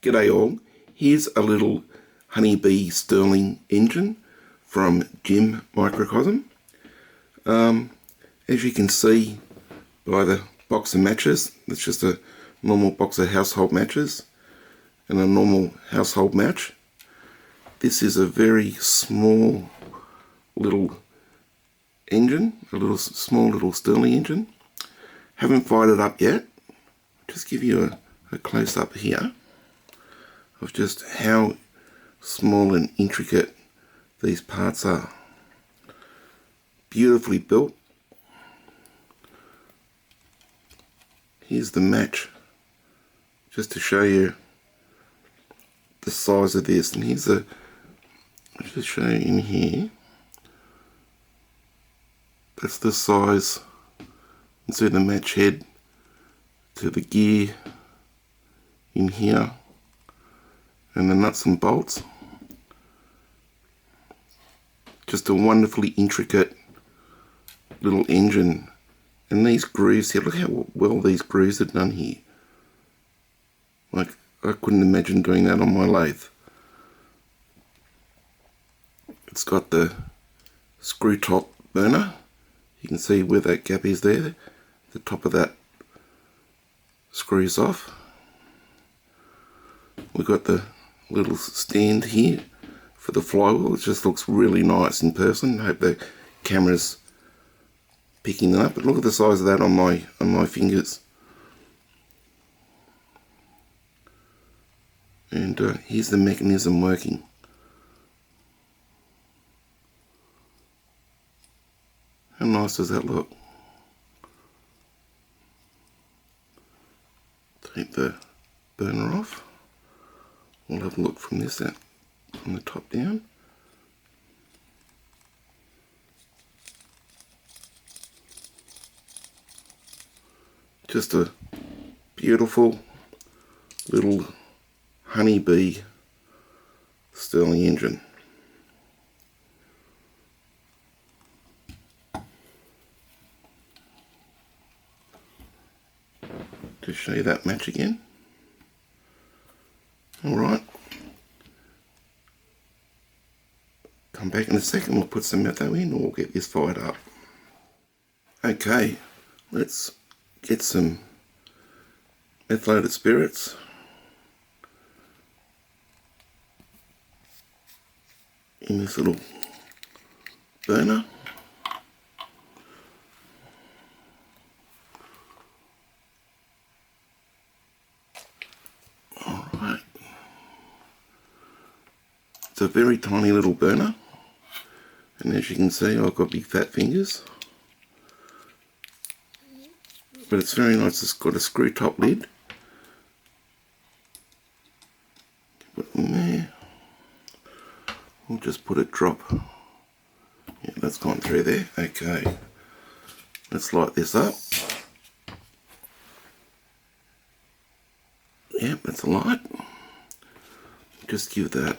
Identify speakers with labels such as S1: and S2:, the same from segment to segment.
S1: G'day all, here's a little Honeybee Stirling engine from Microcosm. As you can see by the box of matches, it's just a normal box of household matches and a normal household match. This is a very small little engine, small little Stirling engine. Haven't fired it up yet. Just give you a close up here of just how small and intricate these parts are. Beautifully built. Here's the match, just to show you the size of this. And here's I'll just show you in here. That's the size. You can see the match head to the gear in here, and the nuts and bolts. Just a wonderfully intricate little engine. And these grooves here, look how well these grooves are done here. Like, I couldn't imagine doing that on my lathe. It's got the screw top burner. You can see where that gap is there. The top of that screws off. We've got the little stand here for the flywheel. It just looks really nice in person. I hope the camera's picking it up, but look at the size of that on my fingers. And here's the mechanism working. How nice does that look? Take the burner off. We'll have a look from this out, from the top down. Just a beautiful little Honeybee Stirling engine. Just show you that match again. Alright. Come back in a second, we'll put some metho in, or we'll get this fired up. Okay, let's get some methylated spirits in this little burner. Alright. It's a very tiny little burner, and as you can see, I've got big fat fingers. But it's very nice. It's got a screw top lid. Put it in there. We'll just put a drop. Yeah, that's gone through there. Okay. Let's light this up. Yep, that's a light. Just give that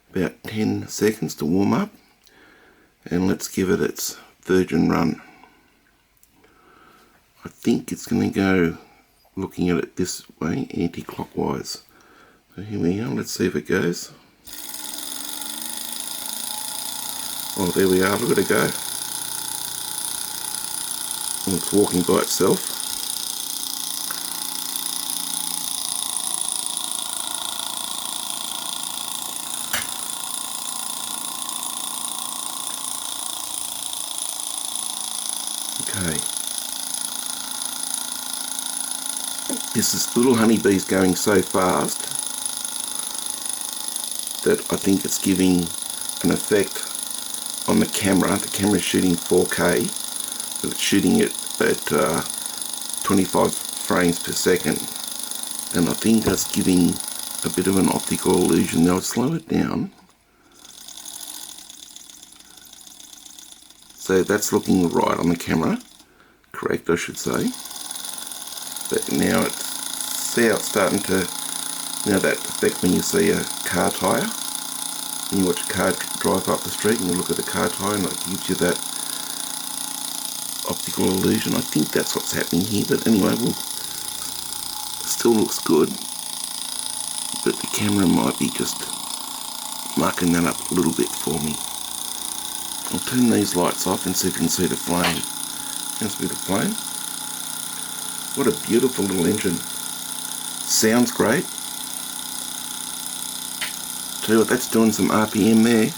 S1: about 10 seconds to warm up. And let's give it its virgin run. I think it's going to go, looking at it this way, anti-clockwise. So here we are, let's see if it goes. Oh, there we are, look at it go. Oh, it's walking by itself. Okay. This little honeybee's going so fast that I think it's giving an effect on the camera. The camera's shooting 4K, but it's shooting it at 25 frames per second, and I think that's giving a bit of an optical illusion. Now I'll slow it down. So that's looking right on the camera, correct I should say. But now see how it's starting to, now that effect when you see a car tyre, and you watch a car drive up the street and you look at the car tyre and it gives you that optical illusion. I think that's what's happening here, but anyway, still looks good. but the camera might be just marking that up a little bit for me. I'll turn these lights off and see if you can see the flame. Can you see the flame? What a beautiful little engine. Sounds great. Tell you what, that's doing some RPM there.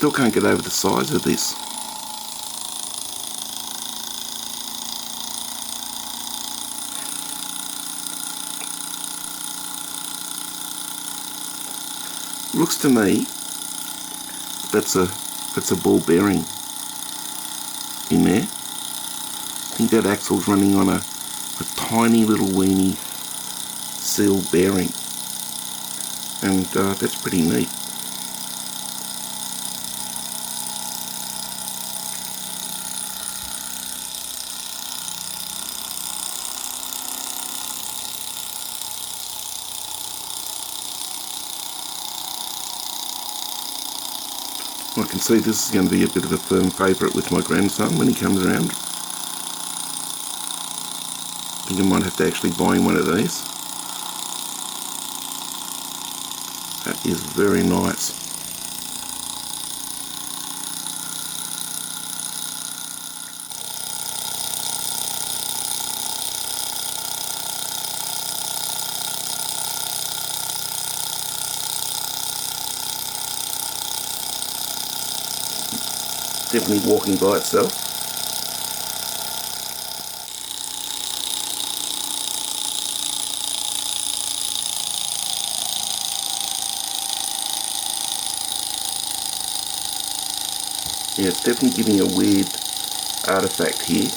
S1: Still can't get over the size of this. Looks to me that's a ball bearing in there. I think that axle's running on a tiny little weeny seal bearing, and that's pretty neat. I can see this is going to be a bit of a firm favourite with my grandson when he comes around. I think I might have to actually buy him one of these. That is very nice. Definitely walking by itself. Yeah, it's definitely giving a weird artifact here.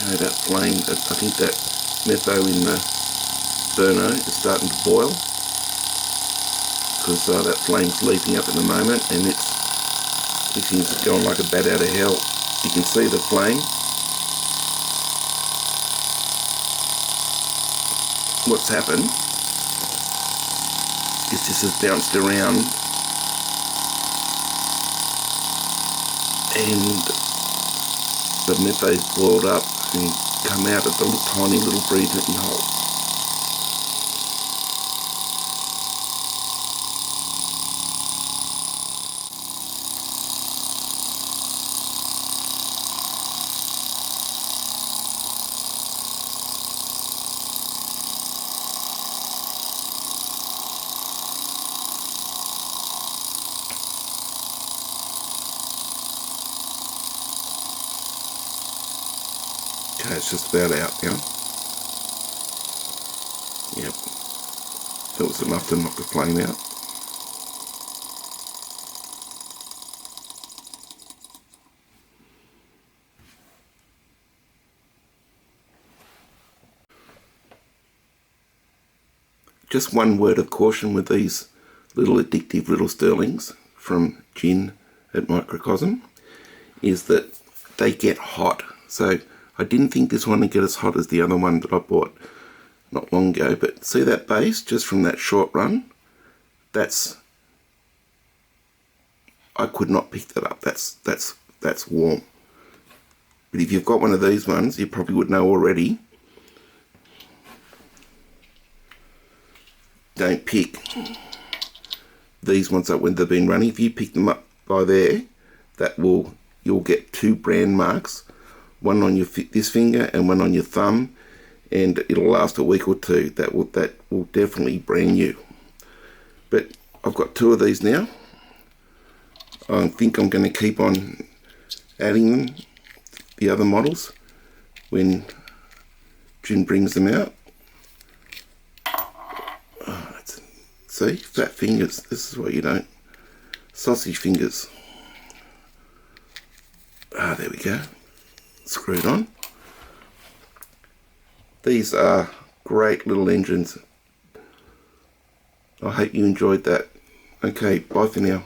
S1: Okay, that flame, I think that metho in the burner is starting to boil, because that flame's leaping up at the moment, and it seems to go on like a bat out of hell. You can see the flame. What's happened is this has bounced around and the metho's boiled up and come out of the tiny little breathing hole. Okay, it's just about out now. Yep, that was enough to knock the flame out. Just one word of caution with these little addictive little Stirlings from Gin at Microcosm is that they get hot. So I didn't think this one would get as hot as the other one that I bought not long ago, but see that base just from that short run? I could not pick that up. That's warm. But if you've got one of these ones, you probably would know already. Don't pick these ones up when they've been running. If you pick them up by there, you'll get two brand marks. One on this finger and one on your thumb, and it'll last a week or two. That will definitely brand you. But I've got two of these now. I think I'm going to keep on adding them, the other models, when Jim brings them out. Oh, see, fat fingers, this is what you don't, sausage fingers. Ah, there we go, screwed on. These are great little engines. I hope you enjoyed that. Okay, bye for now.